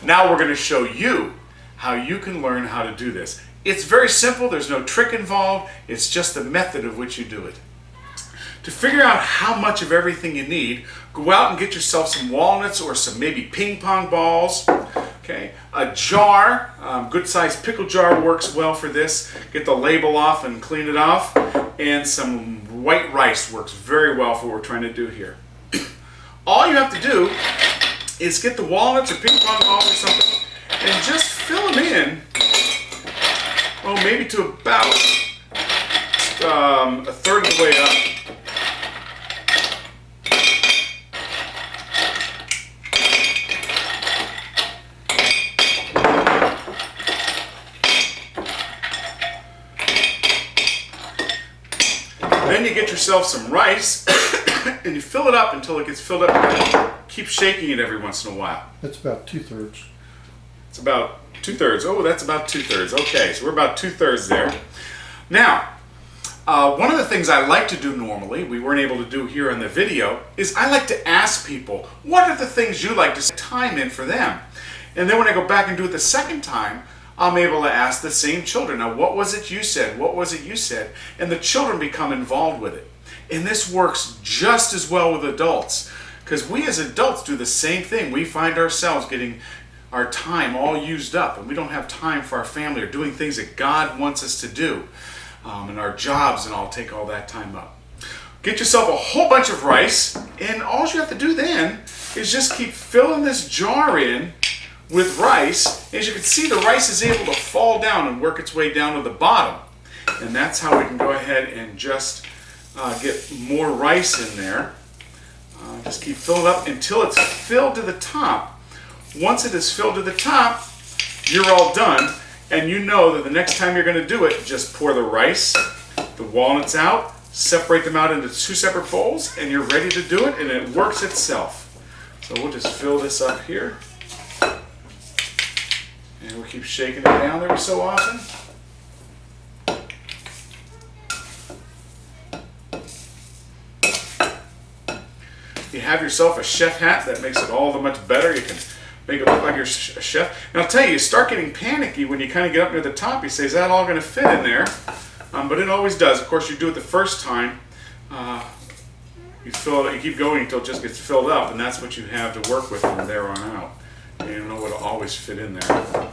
Now we're going to show you how you can learn how to do this. It's very simple. There's no trick involved. It's just the method of which you do it. To figure out how much of everything you need, go out and get yourself some walnuts or some maybe ping pong balls. Okay, a jar, good sized pickle jar works well for this. Get the label off and clean it off. And some white rice works very well for what we're trying to do here. All you have to do is get the walnuts or ping pong balls or something and just fill them in, well, maybe to about a third of the way up. Then you get yourself some rice and you fill it up until it gets filled up. Keep shaking it every once in a while. That's about 2/3. It's about 2/3. Oh, that's about 2/3. Okay, so we're about 2/3 there. Now, one of the things I like to do normally, we weren't able to do here in the video, is I like to ask people, what are the things you like to spend time in for them? And then when I go back and do it the second time, I'm able to ask the same children, now what was it you said? What was it you said? And the children become involved with it. And this works just as well with adults, because we as adults do the same thing. We find ourselves getting our time all used up, and we don't have time for our family or doing things that God wants us to do. And our jobs and all take all that time up. Get yourself a whole bunch of rice, and all you have to do then is just keep filling this jar in with rice. As you can see, the rice is able to fall down and work its way down to the bottom. And that's how we can go ahead and just get more rice in there. Just keep filling up until it's filled to the top. Once it is filled to the top, you're all done. And you know that the next time you're going to do it, just pour the rice, the walnuts out, separate them out into 2 separate bowls, and you're ready to do it, and it works itself. So we'll just fill this up here. And we'll keep shaking it down every so often. You have yourself a chef hat, that makes it all the much better. You can make it look like you're a chef. And I'll tell you, you start getting panicky when you kind of get up near the top. You say, is that all going to fit in there? But it always does. Of course, you do it the first time. You fill it, you keep going until it just gets filled up, and that's what you have to work with from there on out. And you know what'll always fit in there.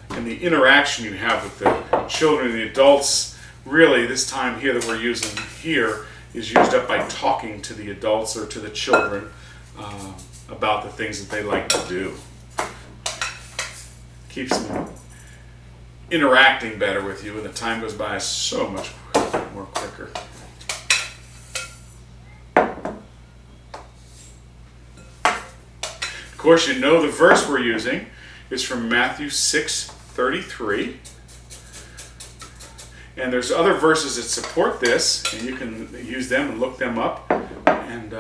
And the interaction you have with the children and the adults, really this time here that we're using here is used up by talking to the adults or to the children about the things that they like to do. Keeps them interacting better with you, and the time goes by so much more quicker. Of course, you know the verse we're using is from Matthew 6:33. And there's other verses that support this, and you can use them and look them up and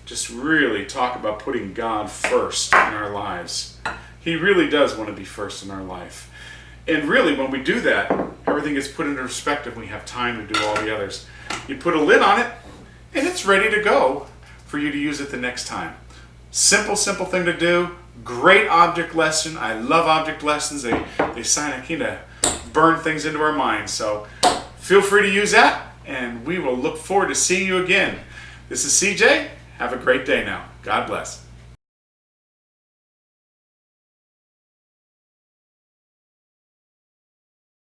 just really talk about putting God first in our lives. He really does want to be first in our life. And really, when we do that, everything gets put into perspective. We have time to do all the others. You put a lid on it, and it's ready to go for you to use it the next time. Simple thing to do. Great object lesson. I love object lessons. They kind of burn things into our minds. So feel free to use that, and we will look forward to seeing you again. This is CJ. Have a great day now. God bless.